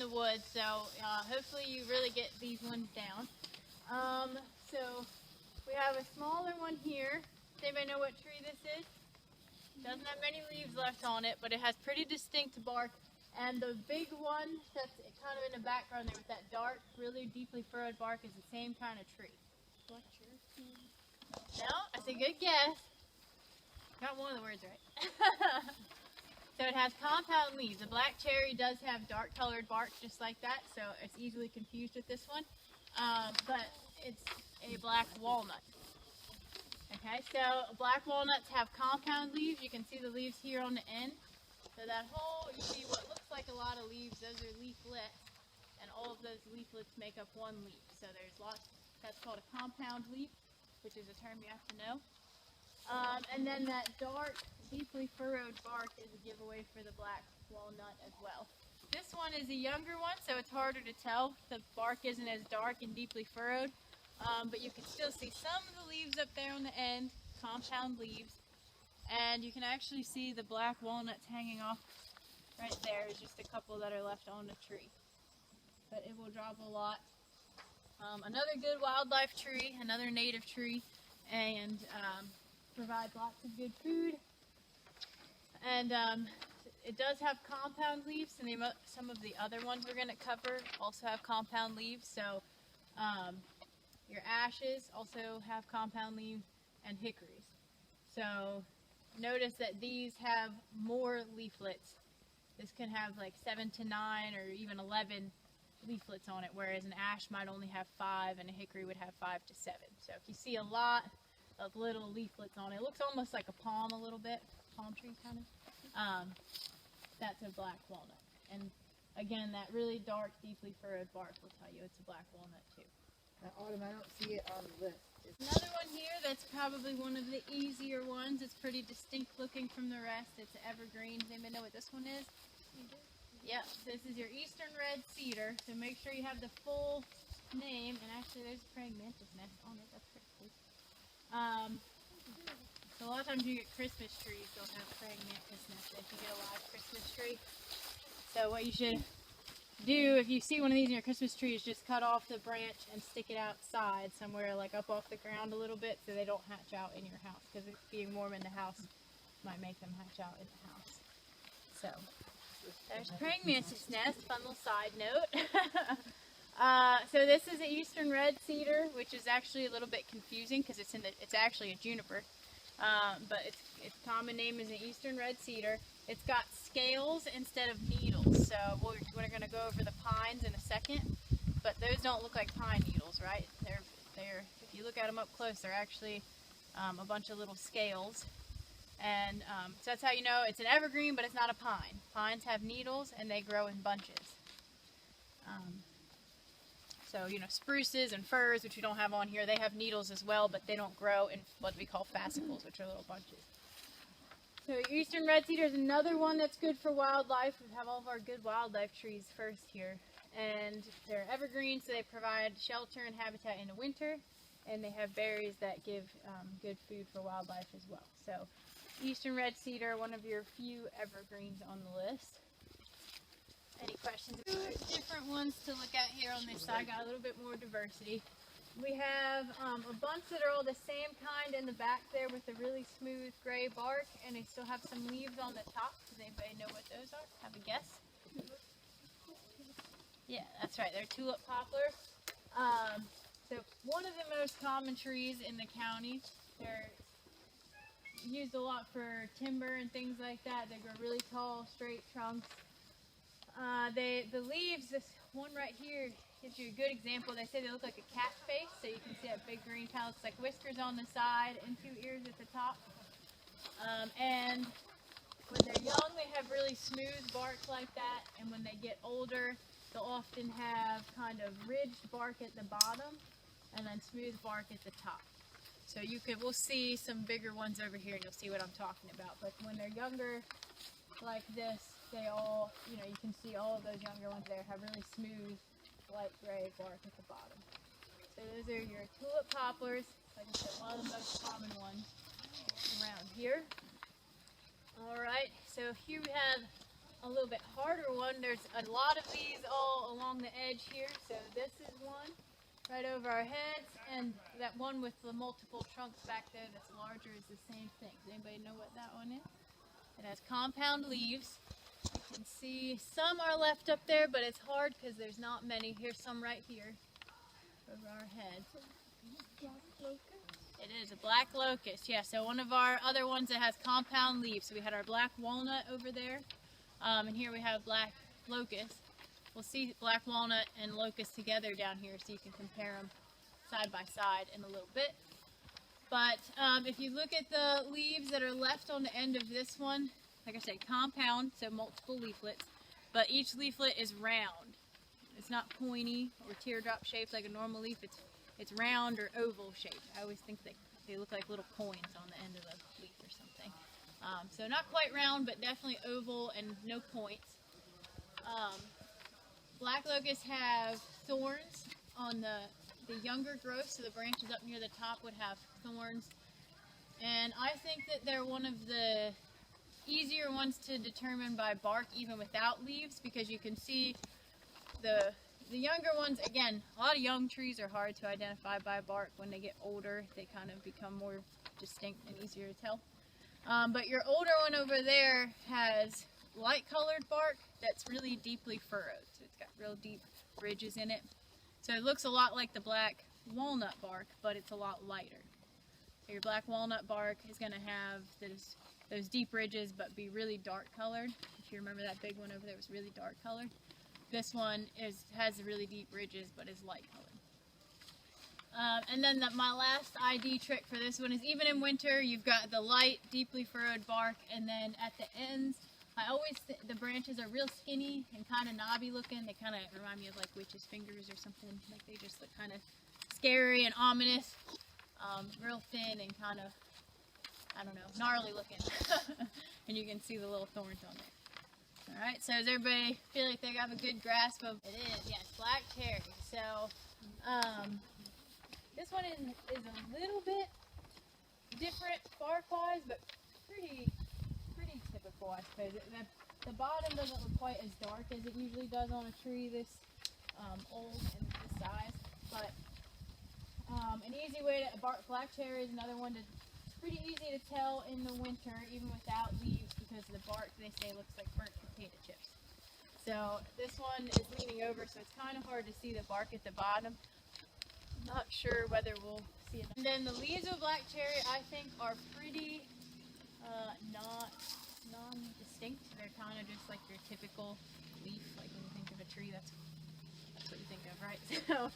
the woods, so hopefully you really get these ones down. So we have a smaller one here. Does anybody know what tree this is? Doesn't have many leaves left on it, but it has pretty distinct bark. And the big one that's kind of in the background there with that dark, really deeply furrowed bark is the same kind of tree. Black cherry? No, that's a good guess. Got one of the words right. So it has compound leaves. The black cherry does have dark colored bark just like that, so it's easily confused with this one. But it's a black walnut. Okay, so black walnuts have compound leaves. You can see the leaves here on the end. So that whole, you see what looks like a lot of leaves, those are leaflets, and all of those leaflets make up one leaf. So there's lots, that's called a compound leaf, which is a term you have to know. And then that dark, deeply furrowed bark is a giveaway for the black walnut as well. This one is a younger one, so it's harder to tell. The bark isn't as dark and deeply furrowed, but you can still see some of the leaves up there on the end, compound leaves. And you can actually see the black walnuts hanging off right there. There's just a couple that are left on the tree. But it will drop a lot. Another good wildlife tree, another native tree, and provides lots of good food. And it does have compound leaves, and some of the other ones we're going to cover also have compound leaves. So your ashes also have compound leaves, and hickories. So notice that these have more leaflets. This can have like 7 to 9 or even 11 leaflets on it, whereas an ash might only have 5 and a hickory would have 5 to 7. So if you see a lot of little leaflets on it, it looks almost like a palm a little bit, palm tree kind of. That's a black walnut. And again, that really dark, deeply furrowed bark will tell you it's a black walnut too. Autumn, I don't see it on the list. Another one here that's probably one of the easier ones. It's pretty distinct looking from the rest. It's an evergreen. Does anybody know what this one is? Yep, this is your eastern red cedar. So make sure you have the full name. And actually there's a praying mantis nest on it. That's pretty cool. So a lot of times you get Christmas trees, they'll have praying mantis nests if you get a live Christmas tree. So what you should do if you see one of these in your Christmas tree is just cut off the branch and stick it outside somewhere, like up off the ground a little bit, so they don't hatch out in your house, because being warm in the house might make them hatch out in the house. So there's praying mantis nest, fun little side note. So this is an eastern red cedar, which is actually a little bit confusing because it's actually a juniper, but its common name is an eastern red cedar. It's got scales instead of needles, so we're going to go over the pines in a second, but those don't look like pine needles, right? They're if you look at them up close, they're actually a bunch of little scales, and so that's how you know it's an evergreen, but it's not a pine. Pines have needles, and they grow in bunches. So, you know, spruces and firs, which we don't have on here, they have needles as well, but they don't grow in what we call fascicles, which are little bunches. So eastern red cedar is another one that's good for wildlife. We have all of our good wildlife trees first here. And they're evergreen, so they provide shelter and habitat in the winter. And they have berries that give good food for wildlife as well. So eastern red cedar, one of your few evergreens on the list. Any questions? Different ones to look at here on this side. Got a little bit more diversity. We have a bunch that are all the same kind in the back there with the really smooth gray bark, and they still have some leaves on the top. Does anybody know what those are? Have a guess? Yeah, that's right. They're tulip poplar. So one of the most common trees in the county. They're used a lot for timber and things like that. They grow really tall, straight trunks. The leaves, this one right here gives you a good example. They say they look like a cat face, so you can see that big green pallets, like whiskers on the side and 2 ears at the top. And when they're young, they have really smooth bark like that, and when they get older, they'll often have kind of ridged bark at the bottom and then smooth bark at the top. So we'll see some bigger ones over here, and you'll see what I'm talking about. But when they're younger, like this, they all, you can see all of those younger ones there have really smooth, light gray bark at the bottom. So those are your tulip poplars, like I said, one of the most common ones around here. Alright, so here we have a little bit harder one. There's a lot of these all along the edge here. So this is one right over our heads, and that one with the multiple trunks back there that's larger is the same thing. Does anybody know what that one is? It has compound leaves. You can see some are left up there, but it's hard because there's not many. Here's some right here over our head. It is a black locust, yeah. So one of our other ones that has compound leaves. So we had our black walnut over there, and here we have black locust. We'll see black walnut and locust together down here so you can compare them side by side in a little bit. But if you look at the leaves that are left on the end of this one, like I said, compound, so multiple leaflets, but each leaflet is round. It's not pointy or teardrop shaped like a normal leaf. It's round or oval shaped. I always think that they look like little coins on the end of the leaf or something. So not quite round, but definitely oval and no points. Black locusts have thorns on the younger growth, so the branches up near the top would have thorns. And I think that they're one of the easier ones to determine by bark even without leaves, because you can see the younger ones. Again, a lot of young trees are hard to identify by bark. When they get older, they kind of become more distinct and easier to tell. But your older one over there has light colored bark that's really deeply furrowed. So it's got real deep ridges in it. So it looks a lot like the black walnut bark, but it's a lot lighter. So your black walnut bark is going to have those deep ridges, but be really dark colored. If you remember that big one over there was really dark colored. This one has really deep ridges, but is light colored. And then my last ID trick for this one is, even in winter, you've got the light, deeply furrowed bark, and then at the ends, I always the branches are real skinny and kind of knobby looking. They kind of remind me of like witches' fingers or something. Like they just look kind of scary and ominous, real thin and kind of, I don't know, gnarly looking. And you can see the little thorns on there. Alright, so does everybody feel like they have a good grasp of it? Is, yes, black cherry. So, this one is a little bit different bark-wise, but pretty typical, I suppose. The bottom doesn't look quite as dark as it usually does on a tree this old and this size, but an easy way to bark black cherry is another one that's pretty easy to tell in the winter, even without leaves, because the bark, they say, looks like burnt potato chips. So this one is leaning over, so it's kind of hard to see the bark at the bottom. Not sure whether we'll see it. And then the leaves of black cherry, I think, are pretty non-distinct. They're kind of just like your typical leaf. Like when you think of a tree, that's what you think of, right? So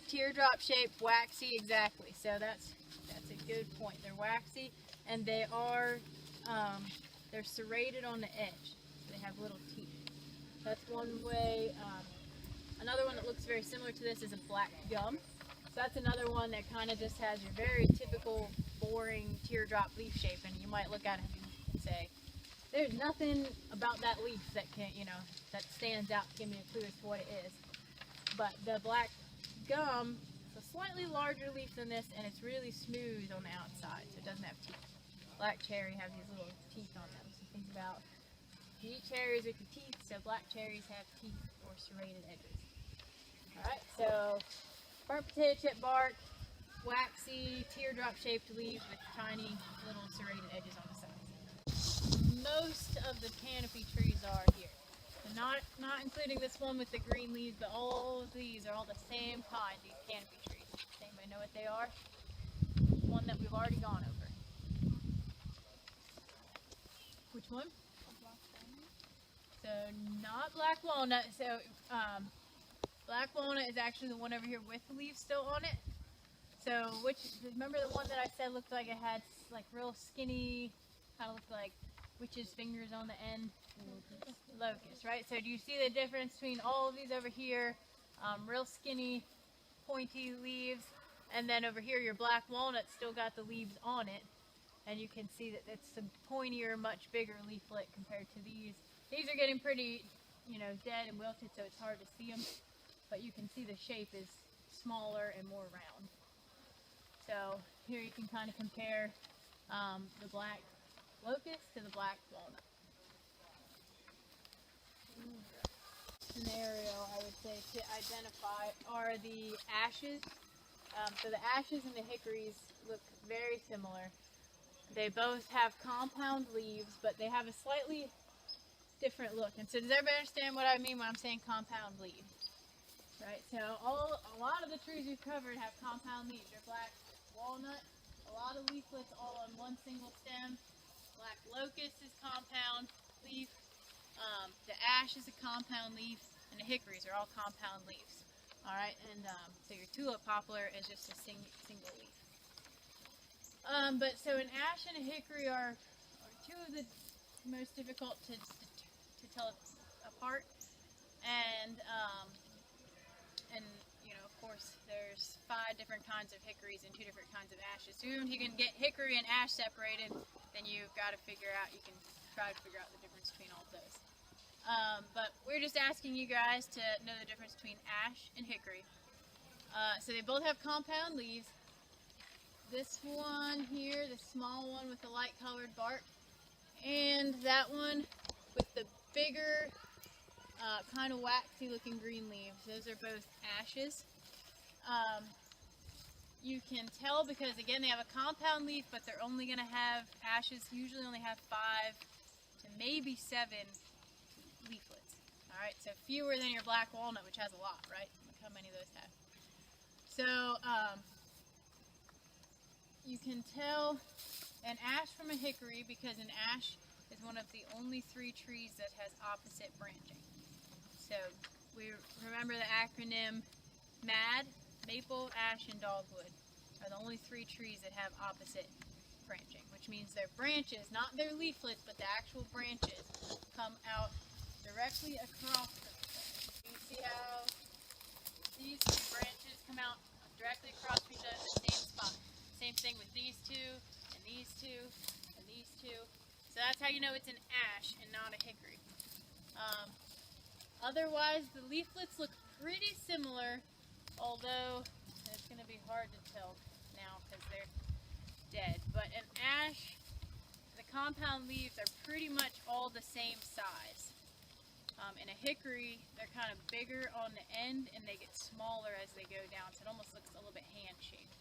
teardrop shaped, waxy, exactly. So that's a good point. They're waxy, and they are they're serrated on the edge. So they have little teeth. That's one way. Another one that looks very similar to this is a black gum. So that's another one that kind of just has your very typical boring teardrop leaf shape, and you might look at it and say, there's nothing about that leaf that that stands out to give me a clue as to what it is. But the black gum is a slightly larger leaf than this, and it's really smooth on the outside, so it doesn't have teeth. Black cherry have these little teeth on them, so think about, you eat cherries with your teeth, so black cherries have teeth or serrated edges. Alright, so burnt potato chip bark, waxy, teardrop-shaped leaves with tiny little serrated edges on the sides. Most of the canopy trees are here. So not including this one with the green leaves, but all of these are all the same kind, these canopy trees. Does anybody know what they are? One that we've already gone over. Which one? So not black walnut. So black walnut is actually the one over here with the leaves still on it. So remember the one that I said looked like it had like real skinny, kind of looked like witch's fingers on the end? Locust, right? So do you see the difference between all of these over here, real skinny, pointy leaves, and then over here your black walnut still got the leaves on it, and you can see that it's a pointier, much bigger leaflet compared to these. These are getting pretty, dead and wilted, so it's hard to see them, but you can see the shape is smaller and more round. So here you can kind of compare the black locust to the black walnut. scenario, I would say, to identify are the ashes. So the ashes and the hickories look very similar. They both have compound leaves, but they have a slightly different look. And so does everybody understand what I mean when I'm saying compound leaves? Right, so a lot of the trees we've covered have compound leaves. Your black walnut, a lot of leaflets all on one single stem. Black locust is compound leaf. The ash is a compound leaf, and the hickories are all compound leaves. All right, and so your tulip poplar is just a single leaf. But so an ash and a hickory are two of the most difficult to tell apart, and you know, of course, there's 5 different kinds of hickories and 2 different kinds of ashes. So even if you can get hickory and ash separated, then you've got to figure out. You can try to figure out the difference between all of those. But we're just asking you guys to know the difference between ash and hickory. So they both have compound leaves. This one here, the small one with the light colored bark, and that one with the bigger, kind of waxy looking green leaves. Those are both ashes. You can tell because, again, they have a compound leaf, but they're only going to have, ashes usually only have 5 to maybe 7 leaflets. Alright, so fewer than your black walnut, which has a lot, right? Look how many of those have. So, you can tell an ash from a hickory because an ash is one of the only 3 trees that has opposite branching. So, we remember the acronym MAD, maple, ash, and dogwood are the only 3 trees that have opposite branching, which means their branches, not their leaflets, but the actual branches, come out directly across the branch. You see how these 2 branches come out directly across each other in the same spot. Same thing with these 2, and these 2, and these 2. So that's how you know it's an ash and not a hickory. Otherwise, the leaflets look pretty similar, although it's going to be hard to tell now because they're dead. But an ash, the compound leaves are pretty much all the same size. In a hickory, they're kind of bigger on the end and they get smaller as they go down, so it almost looks a little bit hand-shaped.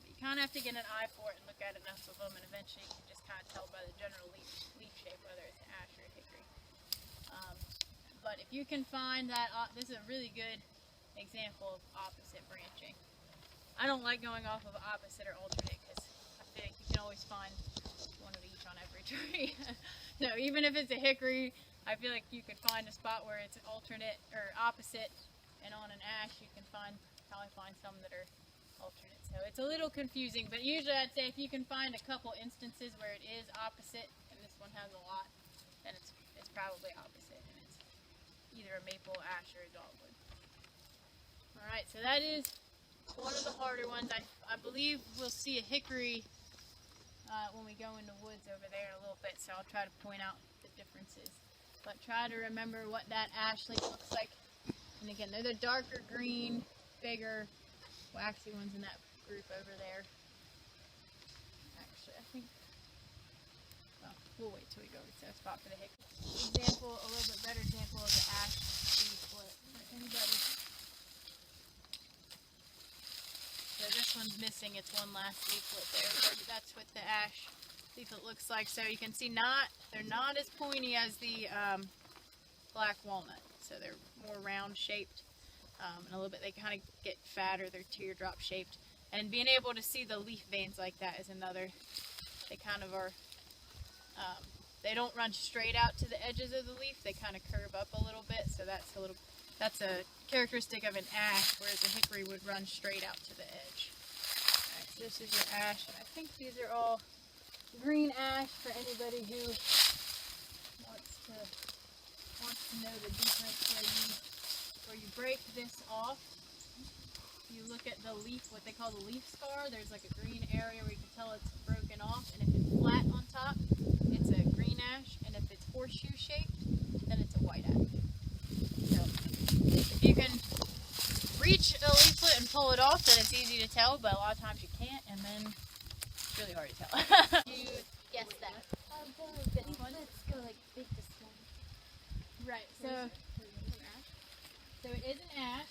You kind of have to get an eye for it and look at enough of them, and eventually you can just kind of tell by the general leaf shape whether it's an ash or a hickory. But if you can find that, this is a really good example of opposite branching. I don't like going off of opposite or alternate because I feel like you can always find one of each on every tree. So even if it's a hickory, I feel like you could find a spot where it's alternate or opposite, and on an ash you can probably find some that are alternate. So it's a little confusing, but usually I'd say if you can find a couple instances where it is opposite, and this one has a lot, then it's probably opposite, and it's either a maple, ash, or a dogwood. Alright, so that is one of the harder ones. I believe we'll see a hickory when we go in the woods over there in a little bit, so I'll try to point out the differences. But try to remember what that ash leaf looks like. And again, they're the darker green, bigger, waxy ones in that group over there. Actually, I think, well, we'll wait till we go to a spot for the hickory. Example, a little bit better example of the ash leaflet. Anybody? So this one's missing its one last leaflet there, but that's what the ash leaflet looks like. So you can see they're not as pointy as the black walnut. So they're more round shaped, and a little bit, they kind of get fatter, they're teardrop shaped. And being able to see the leaf veins like that is another, they kind of are, they don't run straight out to the edges of the leaf, they kind of curve up a little bit, so that's a characteristic of an ash, whereas a hickory would run straight out to the edge. Alright, so this is your ash, and I think these are all green ash for anybody who wants to know the difference. Where you break this off, you look at the leaf, what they call the leaf scar. There's like a green area where you can tell it's broken off, and if it's flat on top, it's a green ash, and if it's horseshoe shaped, then it's a white ash. So if you can reach a leaflet and pull it off, then it's easy to tell, but a lot of times you can't, and then it's really hard to tell. You guess that. This one? Let's go like big to small. Right, so is an ash.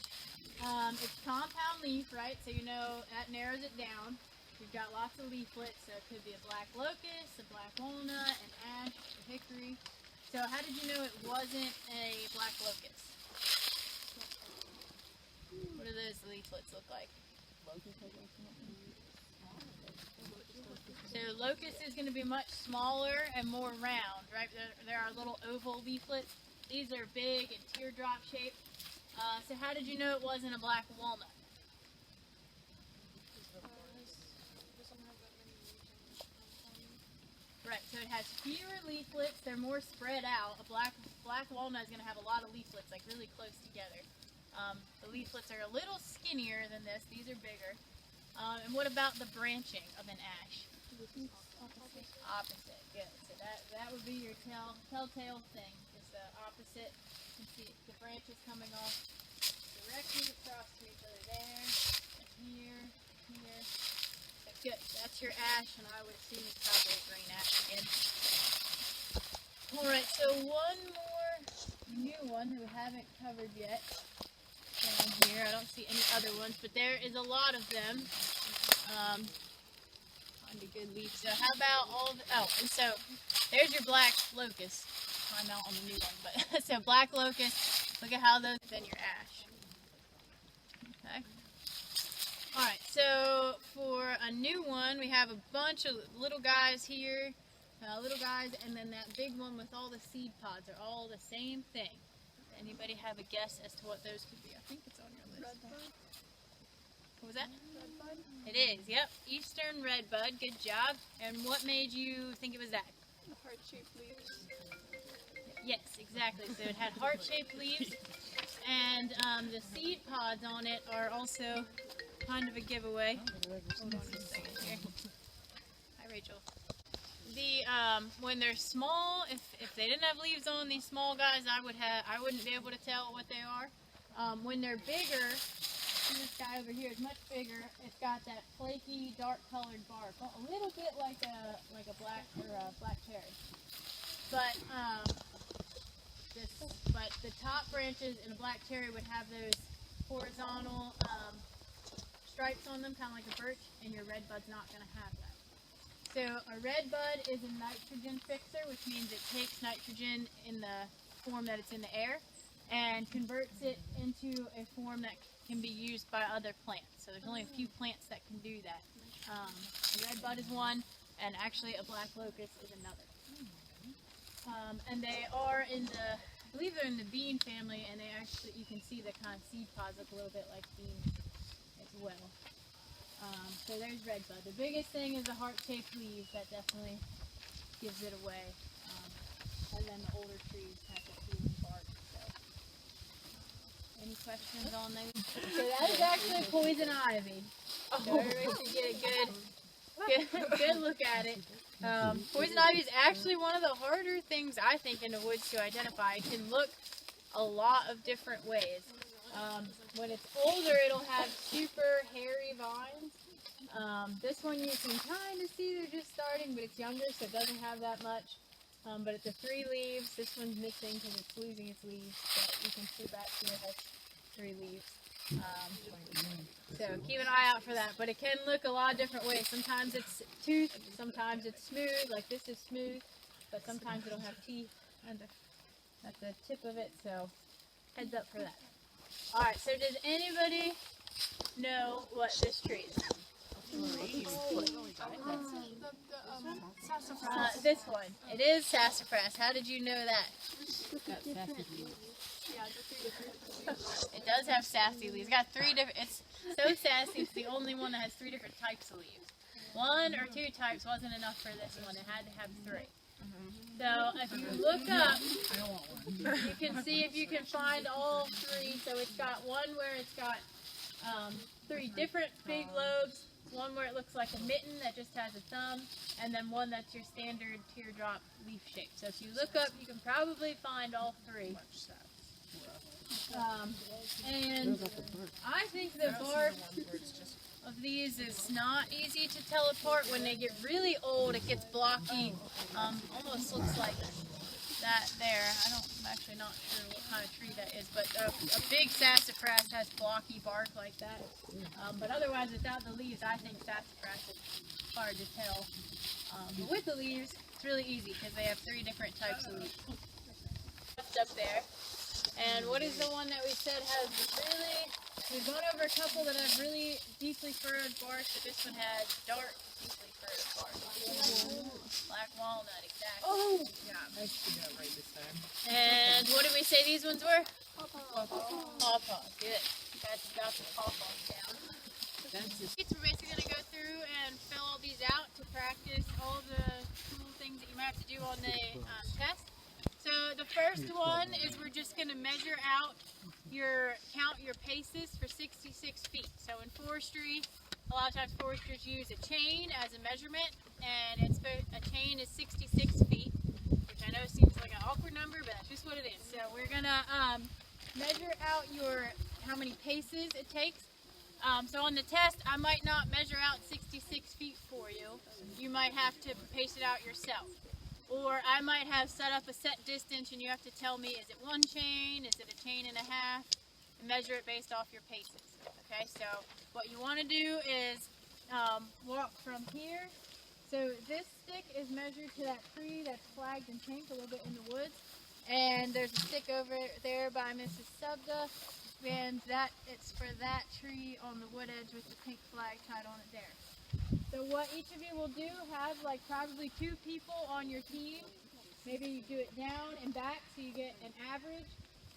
It's compound leaf, right? So you know that narrows it down. We've got lots of leaflets, so it could be a black locust, a black walnut, an ash, a hickory. So how did you know it wasn't a black locust? What do those leaflets look like? So locust is going to be much smaller and more round, right? There are little oval leaflets. These are big and teardrop shaped. So how did you know it wasn't a black walnut? Right, so it has fewer leaflets. They're more spread out. A black walnut is going to have a lot of leaflets, like really close together. The leaflets are a little skinnier than this. These are bigger. And what about the branching of an ash? Opposite. Good. So that would be your telltale thing. Is the opposite. You can see the branches coming off directly across to each other there, and here. So good. That's your ash, and I would assume it's probably a green ash again. All right. So one more new one that we haven't covered yet. Down here, I don't see any other ones, but there is a lot of them. Find a good leaf. So how about all the, and so there's your black locust. I'm out on the new one, but so black locust, look at how those, then your ash. Okay. Alright, so for a new one, we have a bunch of little guys here, and then that big one with all the seed pods are all the same thing. Anybody have a guess as to what those could be? I think it's on your list. Redbud. What was that? Redbud. It is, yep. Eastern redbud, good job. And what made you think it was that? The heart-shaped leaves. Yes, exactly. So it had heart-shaped leaves, and the seed pods on it are also kind of a giveaway. Hold on just a second here. Hi, Rachel. When they're small, if they didn't have leaves on these small guys, I wouldn't be able to tell what they are. When they're bigger, this guy over here is much bigger. It's got that flaky, dark-colored bark, a little bit like a black cherry. But the top branches in a black cherry would have those horizontal stripes on them, kind of like a birch, and your redbud's not going to have that. So a redbud is a nitrogen fixer, which means it takes nitrogen in the form that it's in the air and converts it into a form that can be used by other plants. So there's only a few plants that can do that. A redbud is one, and actually a black locust is another. And they are I believe they're in the bean family, and they actually, you can see the kind of seed pods look a little bit like beans as well. So there's redbud. The biggest thing is the heart-shaped leaves. That definitely gives it away. And then the older trees have the peeling bark. So, any questions on those? So that is actually poison ivy. So everybody should get a good look at it. Poison ivy is actually one of the harder things, I think, in the woods to identify. It can look a lot of different ways. When it's older, it'll have super hairy vines. This one you can kind of see they're just starting, but it's younger, so it doesn't have that much. But it's the 3 leaves. This one's missing because it's losing its leaves, but you can see back here it has 3 leaves. So keep an eye out for that. But it can look a lot of different ways. Sometimes it's toothed, sometimes it's smooth, like this is smooth, but sometimes it'll have teeth at the tip of it, so heads up for that. Alright, so does anybody know what this tree is? This one. It is sassafras. How did you know that? It does have sassy leaves. It's got 3 different, it's so sassy, it's the only one that has 3 different types of leaves. 1 or 2 types wasn't enough for this one. It had to have 3. So if you look up, you can see if you can find all 3. So it's got one where it's got 3 different big lobes, one where it looks like a mitten that just has a thumb, and then one that's your standard teardrop leaf shape. So if you look up, you can probably find all 3. And I think the bark of these is not easy to tell apart. When they get really old, it gets blocky, almost looks like that there. I'm actually not sure what kind of tree that is, but a big sassafras has blocky bark like that. But otherwise, without the leaves, I think sassafras is hard to tell. But with the leaves, it's really easy because they have 3 different types of leaves. Up there. And what is the one that we said has really, we've gone over a couple that have really deeply furrowed bark, but this one has dark, deeply furrowed bark. Black walnut, exactly. Oh! Yeah, nice to know right this time. And what did we say these ones were? Pawpaw. Good. You guys got the pawpaws down. We're basically going to go through and fill all these out to practice all the cool things that you might have to do on the test. So the first one is we're just going to measure out count your paces for 66 feet. So in forestry, a lot of times foresters use a chain as a measurement, and a chain is 66 feet, which I know seems like an awkward number, but that's just what it is. So we're going to measure out how many paces it takes. So on the test, I might not measure out 66 feet for you. You might have to pace it out yourself. Or I might have set up a set distance and you have to tell me, is it 1 chain, is it a chain and a half, and measure it based off your paces. Okay, so what you want to do is walk from here. So this stick is measured to that tree that's flagged and pinked a little bit in the woods. And there's a stick over there by Mrs. Subda, and it's for that tree on the wood edge with the pink flag tied on it there. So what each of you will do, have like probably 2 people on your team. Maybe you do it down and back so you get an average.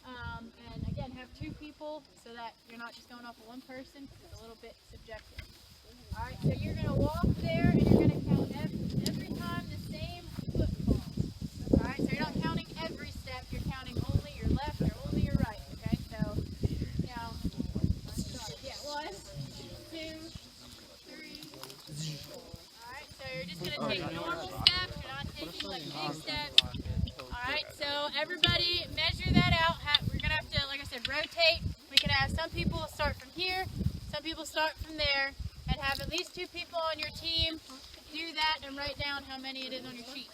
And again, have 2 people so that you're not just going off of 1 person because it's a little bit subjective. Alright, so you're going to walk there and you're going to count every time the same foot falls. Alright, so you're not counting every step, you're counting only your left or only your right. Okay, so, let's start. Yeah, 1, 2, 3, 4. Alright, so you're just going to take normal steps, you're not taking like big steps. Alright, so everybody measure that out. We're going to have to, like I said, rotate. We can have some people start from here, some people start from there, and have at least 2 people on your team do that and write down how many it is on your sheet.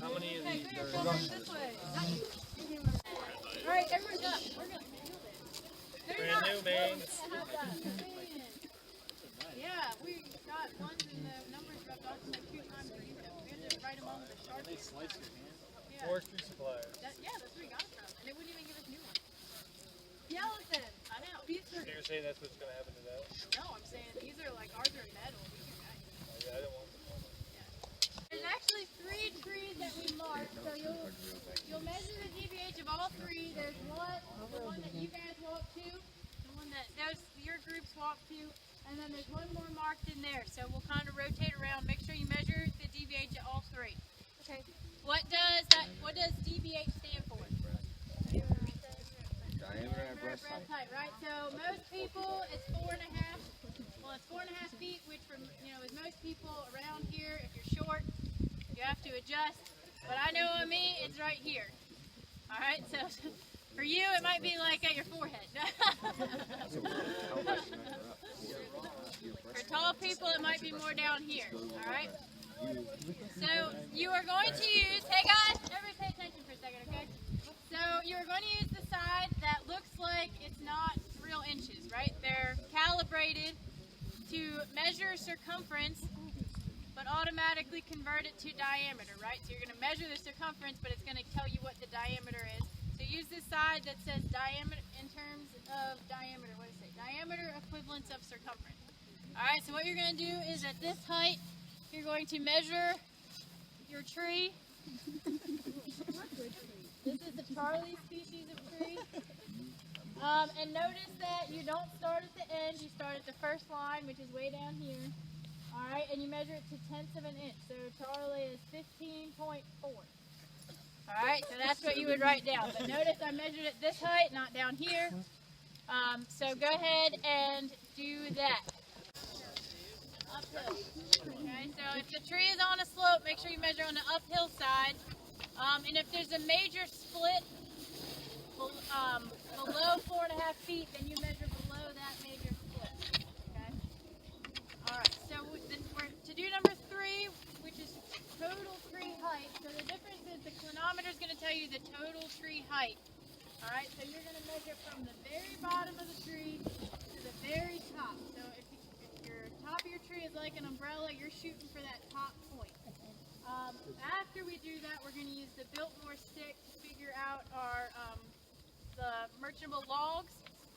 How many of these are Alright, everyone's up. We're going to do this. brand new, man? Yeah, we got ones and the numbers rubbed off like 2 times a year. We had to write them on with a Sharpie. Yeah. Forestry suppliers. That's where we got it from. And they wouldn't even give us new ones. Skeleton! I know. These So you're saying that's what's going to happen to that? No, I'm saying these are like, ours are metal. These are nice. Oh, yeah, I don't want them. There's actually 3 trees that we marked, so you'll measure the DBH of all 3. There's the one that you guys walked to, the one that your groups walked to, and then there's one more marked in there. So we'll kind of rotate around. Make sure you measure the DBH at all 3. Okay. What does DBH stand for? Diameter and breast height. Right? So most people, it's 4.5. Well, it's 4.5 feet, which with most people around here, if you're short, you have to adjust. But I know on me, it's right here. All right. So for you, it might be like at your forehead. For tall people, it might be more down here. All right. So you are going to use. Hey guys, everybody pay attention for a second, okay? So you are going to use the side that looks like it's not real inches, right? They're calibrated to measure circumference, but automatically convert it to diameter, right? So you're going to measure the circumference, but it's going to tell you what the diameter is. So use this side that says diameter in terms of diameter. What does it say? Diameter equivalence of circumference. All right. So what you're going to do is at this height, you're going to measure your tree. This is the Charlie species of tree. And notice that you don't start at the end, you start at the first line, which is way down here. Alright, and you measure it to tenths of an inch. So Charlie is 15.4. Alright, so that's what you would write down. But notice I measured at this height, not down here. So go ahead and do that. Uphill. Okay, so if the tree is on a slope, make sure you measure on the uphill side. And if there's a major split below 4.5 feet, then you measure below that major split. Okay. All right. So to do number 3, which is total tree height. So the difference is the clinometer is going to tell you the total tree height. All right, so you're going to measure from the very bottom of the tree to the very top. So if your top of your tree is like an umbrella, you're shooting for that top point. After we do that, we're going to use the Biltmore stick to figure out our the merchantable logs.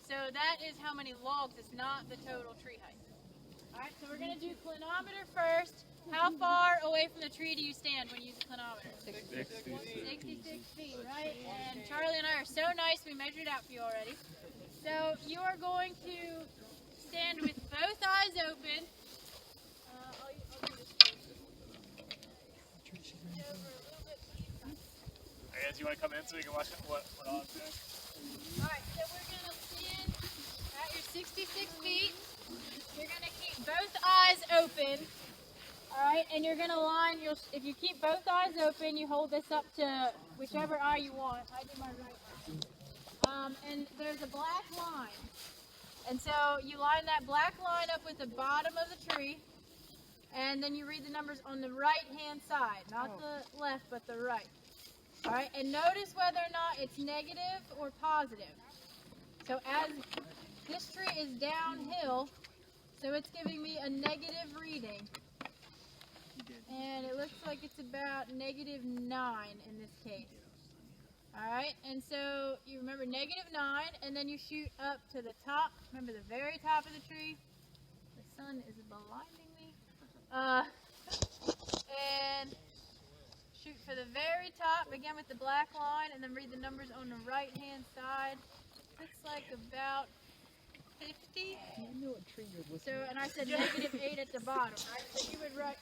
So that is how many logs. It's not the total tree height. All right, so we're going to do clinometer first. How far away from the tree do you stand when you use a clinometer? 66 feet, right? And Charlie and I are so nice, we measured it out for you already. So you are going to stand with both eyes open. I'll do this first. Over a little bit. I guess you want to come in so we can watch what odds are. Alright, so we're going to stand at your 66 feet. You're going to keep both eyes open. Alright, and you're going to line, if you keep both eyes open, you hold this up to whichever eye you want. I do my right eye. And there's a black line. And so you line that black line up with the bottom of the tree, and then you read the numbers on the right-hand side. Not the left, but the right. Alright, and notice whether or not it's negative or positive. So as this tree is downhill, so it's giving me a negative reading. And it looks like it's about -9 in this case. Alright, and so you remember -9, and then you shoot up to the top. Remember the very top of the tree? The sun is blinding me. And shoot for the very top, again with the black line, and then read the numbers on the right-hand side. Looks like about 50. So, and I said -8 at the bottom, right? So you would write